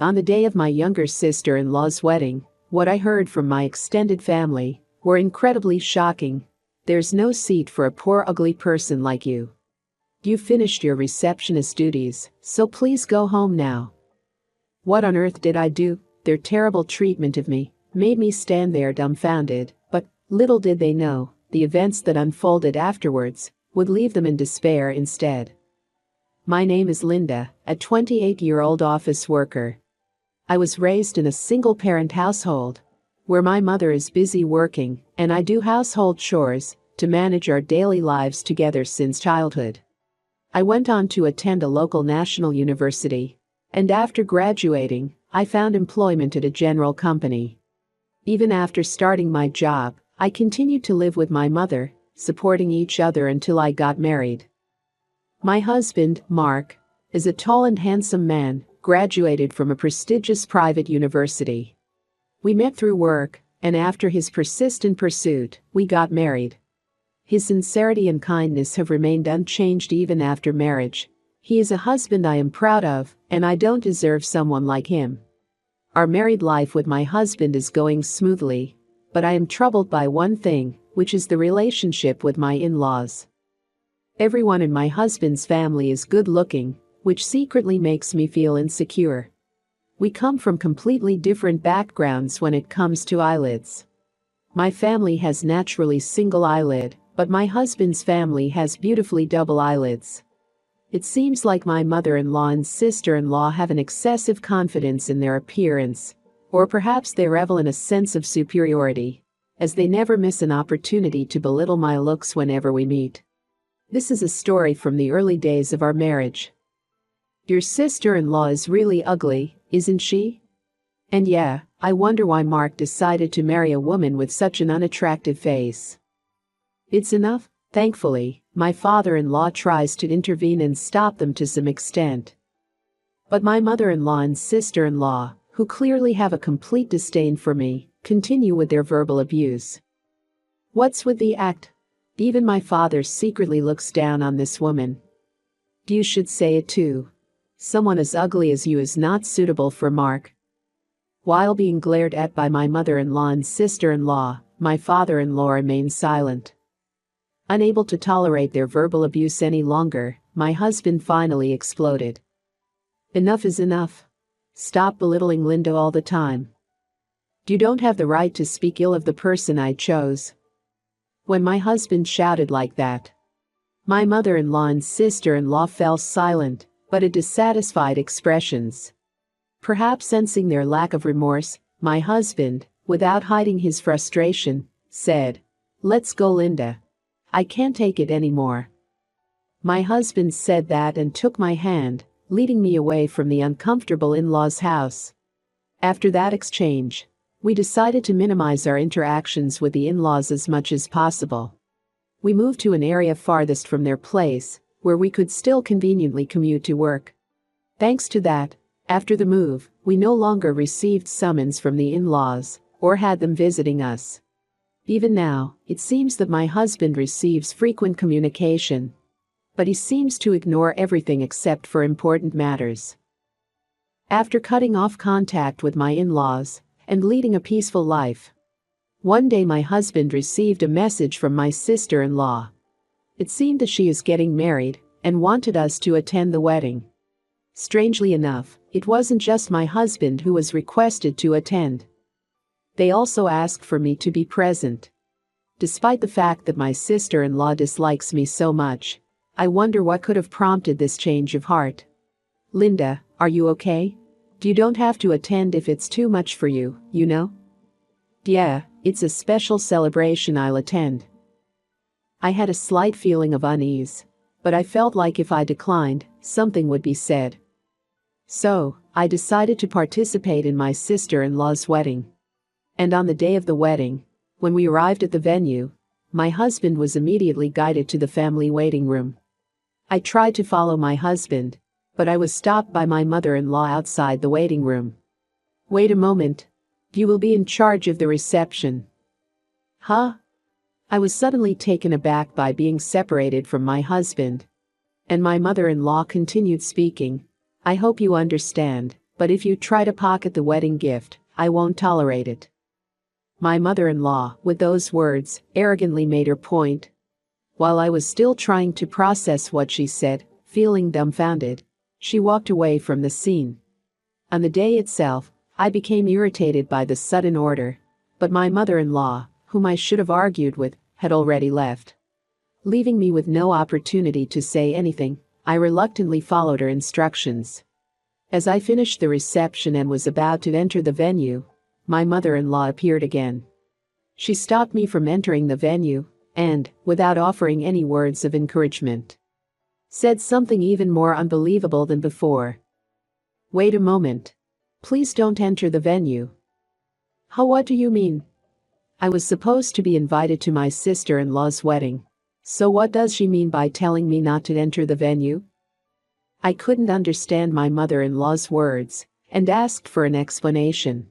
On the day of my younger sister-in-law's wedding, what I heard from my extended family were incredibly shocking. "There's no seat for a poor ugly person like you. You finished your receptionist duties, so please go home now." What on earth did I do? Their terrible treatment of me made me stand there dumbfounded, but little did they know, the events that unfolded afterwards would leave them in despair instead. My name is Linda, a 28-year-old office worker. I was raised in a single-parent household, where my mother is busy working and I do household chores to manage our daily lives together since childhood. I went on to attend a local national university, and after graduating, I found employment at a general company. Even after starting my job, I continued to live with my mother, supporting each other until I got married. My husband, Mark, is a tall and handsome man, graduated from a prestigious private university. We met through work, and after his persistent pursuit, we got married. His sincerity and kindness have remained unchanged even after marriage. He is a husband I am proud of, and I don't deserve someone like him. Our married life with my husband is going smoothly, but I am troubled by one thing, which is the relationship with my in-laws. Everyone in my husband's family is good-looking, which secretly makes me feel insecure. We come from completely different backgrounds when it comes to eyelids. My family has naturally single eyelid, but my husband's family has beautifully double eyelids. It seems like my mother-in-law and sister-in-law have an excessive confidence in their appearance, or perhaps they revel in a sense of superiority, as they never miss an opportunity to belittle my looks whenever we meet. This is a story from the early days of our marriage. "Your sister-in-law is really ugly, isn't she?" And yeah, I wonder why Mark decided to marry a woman with such an unattractive face. It's enough. Thankfully, my father-in-law tries to intervene and stop them to some extent. But my mother-in-law and sister-in-law, who clearly have a complete disdain for me, continue with their verbal abuse. What's with the act? Even my father secretly looks down on this woman. You should say it too. Someone as ugly as you is not suitable for Mark. While being glared at by my mother-in-law and sister-in-law, my father-in-law remained silent. Unable to tolerate their verbal abuse any longer, my husband finally exploded. "Enough is enough. Stop belittling Linda all the time. You don't have the right to speak ill of the person I chose." When my husband shouted like that, my mother-in-law and sister-in-law fell silent, but with dissatisfied expressions. Perhaps sensing their lack of remorse, my husband, without hiding his frustration, said, "Let's go, Linda. I can't take it anymore." My husband said that and took my hand, leading me away from the uncomfortable in-laws' house. After that exchange, we decided to minimize our interactions with the in-laws as much as possible. We moved to an area farthest from their place, where we could still conveniently commute to work. Thanks to that, after the move, we no longer received summons from the in-laws, or had them visiting us. Even now, it seems that my husband receives frequent communication, but he seems to ignore everything except for important matters. After cutting off contact with my in-laws and leading a peaceful life, one day my husband received a message from my sister-in-law. It seemed that she is getting married and wanted us to attend the wedding. Strangely enough, it wasn't just my husband who was requested to attend. They also asked for me to be present. Despite the fact that my sister-in-law dislikes me so much, I wonder what could have prompted this change of heart. "Linda, are you okay? You don't have to attend if it's too much for you, you know?" "Yeah, it's a special celebration, I'll attend." I had a slight feeling of unease, but I felt like if I declined, something would be said. So, I decided to participate in my sister-in-law's wedding. And on the day of the wedding, when we arrived at the venue, my husband was immediately guided to the family waiting room. I tried to follow my husband, but I was stopped by my mother-in-law outside the waiting room. "Wait a moment. You will be in charge of the reception." "Huh?" I was suddenly taken aback by being separated from my husband. And my mother-in-law continued speaking. "I hope you understand, But if you try to pocket the wedding gift, I won't tolerate it." My mother-in-law, with those words, arrogantly made her point. While I was still trying to process what she said, feeling dumbfounded, she walked away from the scene. On the day itself, I became irritated by the sudden order, but my mother-in-law, whom I should have argued with, had already left. Leaving me with no opportunity to say anything, I reluctantly followed her instructions. As I finished the reception and was about to enter the venue, my mother-in-law appeared again. She stopped me from entering the venue and, without offering any words of encouragement, said something even more unbelievable than before. "Wait a moment. Please don't enter the venue." "How, what do you mean?" "I was supposed to be invited to my sister-in-law's wedding. So what does she mean by telling me not to enter the venue?" I couldn't understand my mother-in-law's words and asked for an explanation.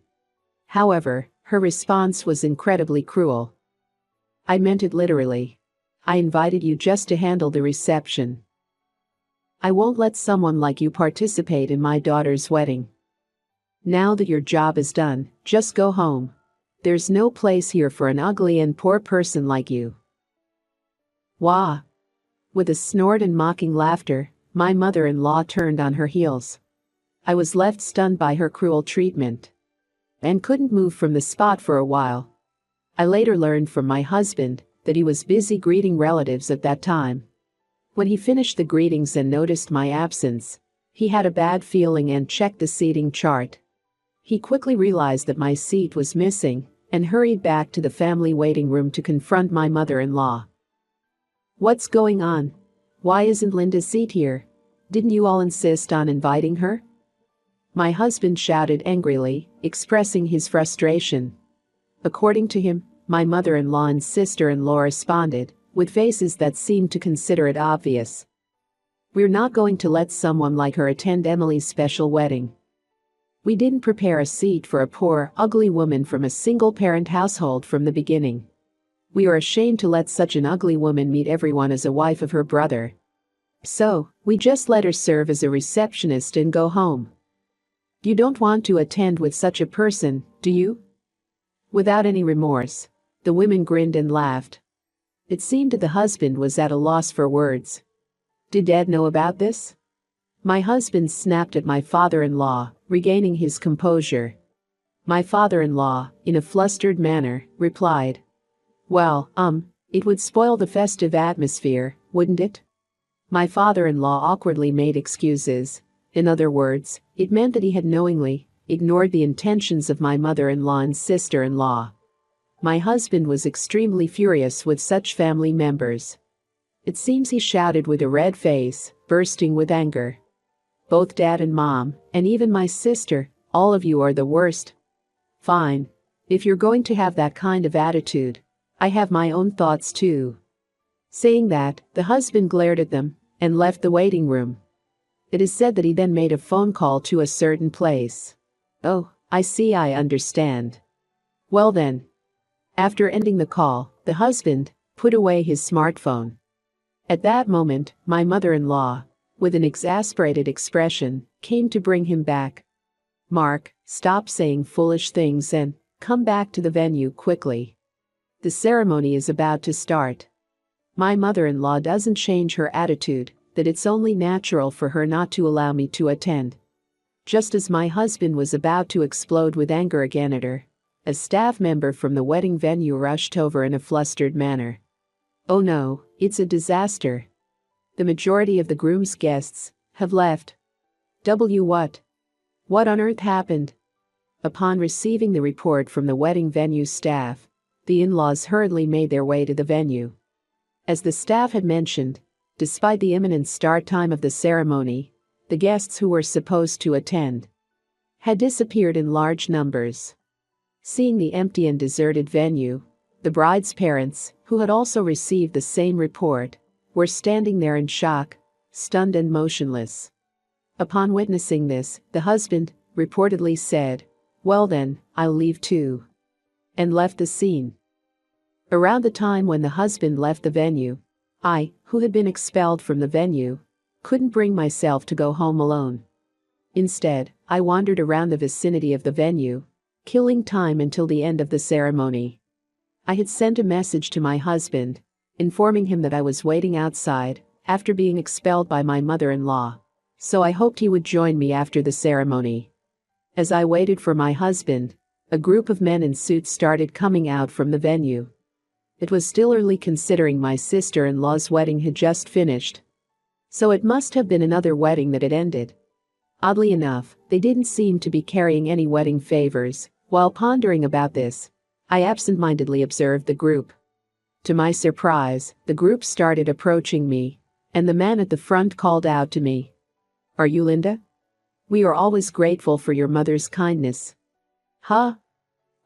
However, her response was incredibly cruel. "I meant it literally. I invited you just to handle the reception. I won't let someone like you participate in my daughter's wedding. Now that your job is done, just go home. There's no place here for an ugly and poor person like you." Wah! With a snort and mocking laughter, my mother-in-law turned on her heels. I was left stunned by her cruel treatment and couldn't move from the spot for a while. I later learned from my husband that he was busy greeting relatives at that time. When he finished the greetings and noticed my absence, he had a bad feeling and checked the seating chart. He quickly realized that my seat was missing and hurried back to the family waiting room to confront my mother-in-law. "What's going on? Why isn't Linda's seat here? Didn't you all insist on inviting her?" My husband shouted angrily, expressing his frustration. According to him, my mother-in-law and sister-in-law responded, with faces that seemed to consider it obvious. "We're not going to let someone like her attend Emily's special wedding. We didn't prepare a seat for a poor, ugly woman from a single-parent household from the beginning. We are ashamed to let such an ugly woman meet everyone as a wife of her brother. So, we just let her serve as a receptionist and go home. You don't want to attend with such a person, do you?" Without any remorse, the women grinned and laughed. It seemed that the husband was at a loss for words. "Did Dad know about this?" My husband snapped at my father-in-law, regaining his composure. My father-in-law, in a flustered manner, replied, "Well, it would spoil the festive atmosphere, wouldn't it?" My father-in-law awkwardly made excuses. In other words, it meant that he had knowingly ignored the intentions of my mother-in-law and sister-in-law. My husband was extremely furious with such family members. It seems he shouted with a red face, bursting with anger. "Both Dad and Mom, and even my sister, all of you are the worst. Fine. If you're going to have that kind of attitude, I have my own thoughts too." Saying that, the husband glared at them and left the waiting room. It is said that he then made a phone call to a certain place. "Oh, I see, I understand. Well then." After ending the call, the husband put away his smartphone. At that moment, my mother-in-law, with an exasperated expression, came to bring him back. "Mark, stop saying foolish things and come back to the venue quickly. The ceremony is about to start." My mother-in-law doesn't change her attitude that it's only natural for her not to allow me to attend. Just as my husband was about to explode with anger again at her, a staff member from the wedding venue rushed over in a flustered manner. "Oh no, it's a disaster. The majority of the groom's guests have left." What? What on earth happened?" Upon receiving the report from the wedding venue staff, the in-laws hurriedly made their way to the venue. As the staff had mentioned, despite the imminent start time of the ceremony, the guests who were supposed to attend had disappeared in large numbers. Seeing the empty and deserted venue, the bride's parents, who had also received the same report, were standing there in shock, stunned and motionless. Upon witnessing this, the husband reportedly said, "Well then, I'll leave too," and left the scene. Around the time when the husband left the venue, I, who had been expelled from the venue, couldn't bring myself to go home alone. Instead, I wandered around the vicinity of the venue, killing time until the end of the ceremony. I had sent a message to my husband, informing him that I was waiting outside after being expelled by my mother-in-law, so I hoped he would join me after the ceremony. As I waited for my husband, a group of men in suits started coming out from the venue. It was still early considering my sister-in-law's wedding had just finished, so it must have been another wedding that had ended. Oddly enough, they didn't seem to be carrying any wedding favors. While pondering about this, I absent-mindedly observed the group. To my surprise, the group started approaching me, and the man at the front called out to me, "Are you Linda? We are always grateful for your mother's kindness." Huh?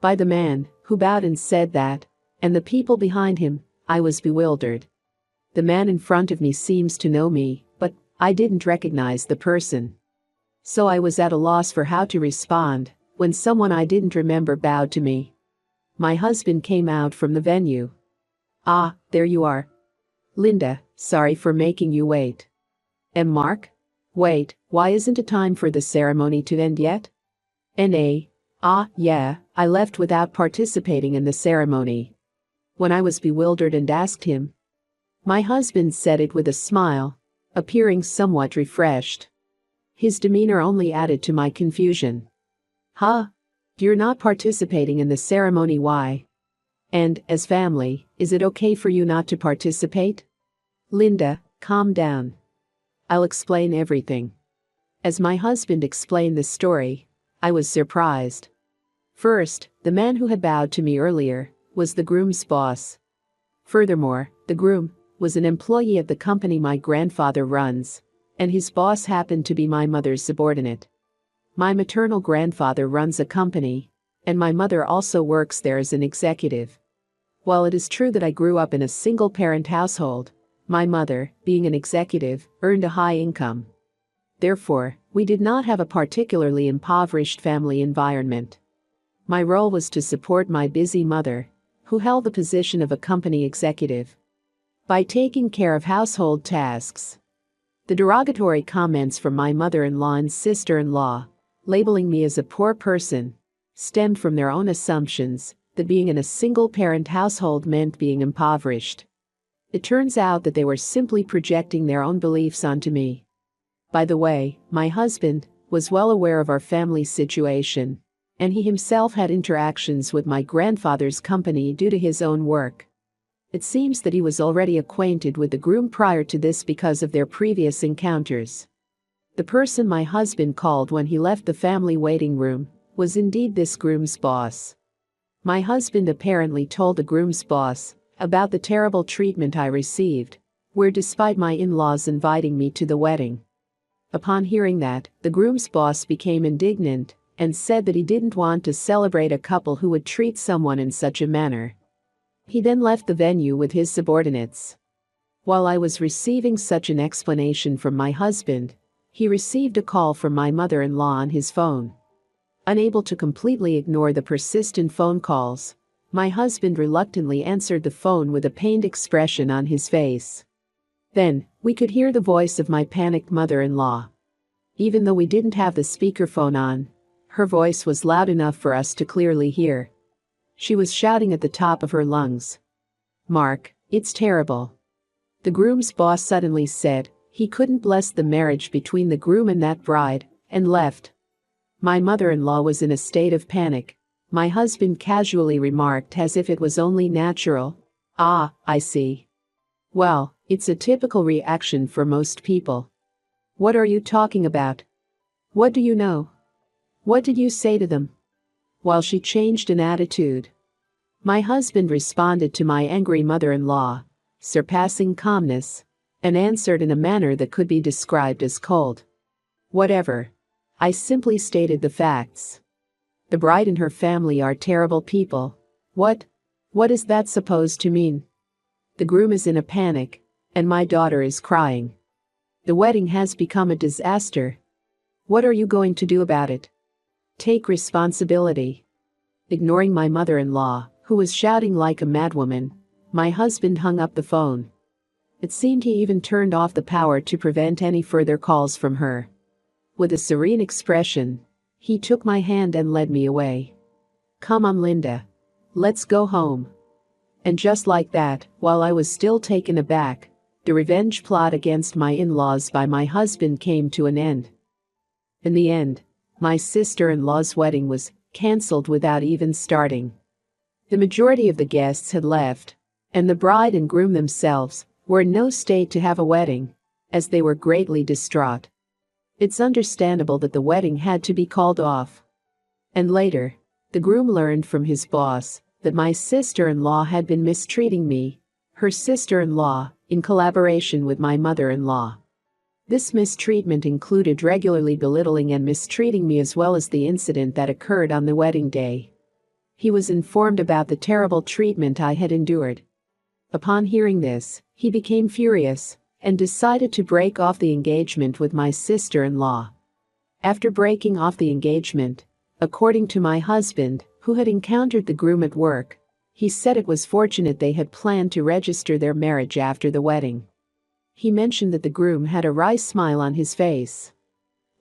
By the man, who bowed and said that, and the people behind him, I was bewildered. The man in front of me seems to know me, but I didn't recognize the person. So I was at a loss for how to respond when someone I didn't remember bowed to me. My husband came out from the venue. "Ah, there you are. Linda, sorry for making you wait." "And Mark? Wait, why isn't it time for the ceremony to end yet?" "N.A. Ah, yeah, I left without participating in the ceremony." When I was bewildered and asked him, my husband said it with a smile, appearing somewhat refreshed. His demeanor only added to my confusion. "Huh? You're not participating in the ceremony, why? And, as family, is it okay for you not to participate?" "Linda, calm down. I'll explain everything." As my husband explained the story, I was surprised. First, the man who had bowed to me earlier was the groom's boss. Furthermore, the groom was an employee of the company my grandfather runs, and his boss happened to be my mother's subordinate. My maternal grandfather runs a company, and my mother also works there as an executive. While it is true that I grew up in a single-parent household, my mother, being an executive, earned a high income. Therefore, we did not have a particularly impoverished family environment. My role was to support my busy mother, who held the position of a company executive, by taking care of household tasks. The derogatory comments from my mother-in-law and sister-in-law, labeling me as a poor person, stemmed from their own assumptions that being in a single-parent household meant being impoverished. It turns out that they were simply projecting their own beliefs onto me. By the way, my husband was well aware of our family situation, and he himself had interactions with my grandfather's company due to his own work. It seems that he was already acquainted with the groom prior to this because of their previous encounters. The person my husband called when he left the family waiting room was indeed this groom's boss. My husband apparently told the groom's boss about the terrible treatment I received, where despite my in-laws inviting me to the wedding. Upon hearing that, the groom's boss became indignant and said that he didn't want to celebrate a couple who would treat someone in such a manner. He then left the venue with his subordinates. While I was receiving such an explanation from my husband, he received a call from my mother-in-law on his phone. Unable to completely ignore the persistent phone calls, my husband reluctantly answered the phone with a pained expression on his face. Then, we could hear the voice of my panicked mother-in-law. Even though we didn't have the speakerphone on, her voice was loud enough for us to clearly hear. She was shouting at the top of her lungs. "Mark, it's terrible." The groom's boss suddenly said he couldn't bless the marriage between the groom and that bride, and left. My mother-in-law was in a state of panic. My husband casually remarked as if it was only natural, "Ah, I see. Well, it's a typical reaction for most people." "What are you talking about? What do you know? What did you say to them?" While she changed in attitude, my husband responded to my angry mother-in-law, surpassing calmness, and answered in a manner that could be described as cold. "Whatever. I simply stated the facts. The bride and her family are terrible people." What is that supposed to mean?" "The groom is in a panic, and my daughter is crying. The wedding has become a disaster. What are you going to do about it? Take responsibility." Ignoring my mother-in-law, who was shouting like a madwoman, my husband hung up the phone. It seemed he even turned off the power to prevent any further calls from her. With a serene expression, He took my hand and led me away. "Come on, Linda. Let's go home." And just like that, while I was still taken aback, the revenge plot against my in-laws by my husband came to an end. In the end, my sister-in-law's wedding was cancelled without even starting. The majority of the guests had left, and the bride and groom themselves were in no state to have a wedding, as they were greatly distraught. It's understandable that the wedding had to be called off. And later, the groom learned from his boss that my sister-in-law had been mistreating me, her sister-in-law, in collaboration with my mother-in-law. This mistreatment included regularly belittling and mistreating me, as well as the incident that occurred on the wedding day. He was informed about the terrible treatment I had endured. Upon hearing this, he became furious and decided to break off the engagement with my sister-in-law. After breaking off the engagement, according to my husband, who had encountered the groom at work, he said it was fortunate they had planned to register their marriage after the wedding. He mentioned that the groom had a wry smile on his face.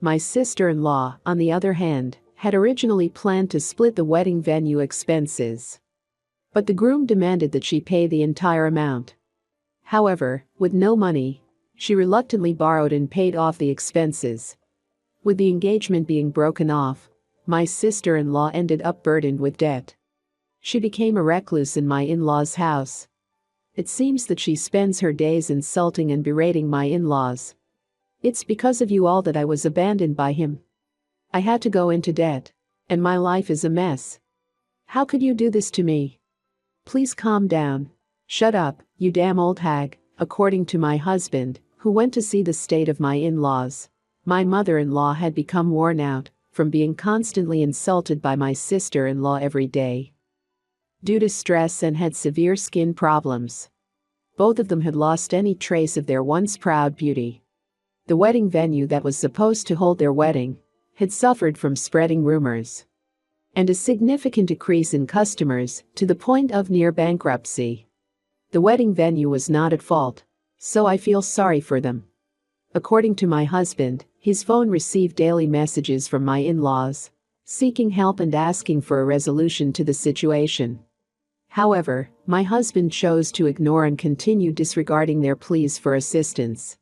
My sister-in-law, on the other hand, had originally planned to split the wedding venue expenses. But the groom demanded that she pay the entire amount. However, with no money, she reluctantly borrowed and paid off the expenses. With the engagement being broken off, my sister-in-law ended up burdened with debt. She became a recluse in my in-laws' house. It seems that she spends her days insulting and berating my in-laws. "It's because of you all that I was abandoned by him. I had to go into debt, and my life is a mess. How could you do this to me? Please calm down. Shut up, you damn old hag," according to my husband, who went to see the state of my in-laws. My mother-in-law had become worn out from being constantly insulted by my sister-in-law every day. Due to stress and had severe skin problems. Both of them had lost any trace of their once proud beauty. The wedding venue that was supposed to hold their wedding had suffered from spreading rumors and a significant decrease in customers to the point of near bankruptcy. The wedding venue was not at fault, so I feel sorry for them. According to my husband, his phone received daily messages from my in-laws, seeking help and asking for a resolution to the situation. However, my husband chose to ignore and continue disregarding their pleas for assistance.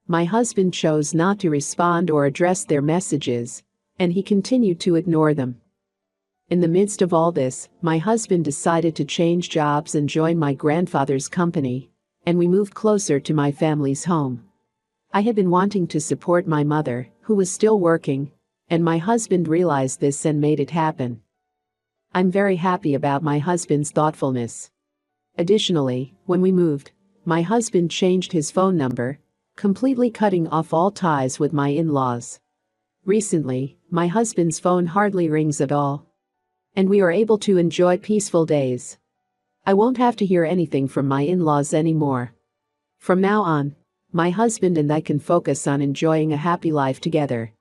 My husband chose not to respond or address their messages, and he continued to ignore them. In the midst of all this, my husband decided to change jobs and join my grandfather's company, and we moved closer to my family's home. I had been wanting to support my mother, who was still working, and my husband realized this and made it happen. I'm very happy about my husband's thoughtfulness. Additionally, when we moved, my husband changed his phone number, completely cutting off all ties with my in-laws. Recently, my husband's phone hardly rings at all, and we are able to enjoy peaceful days. I won't have to hear anything from my in-laws anymore. From now on, my husband and I can focus on enjoying a happy life together.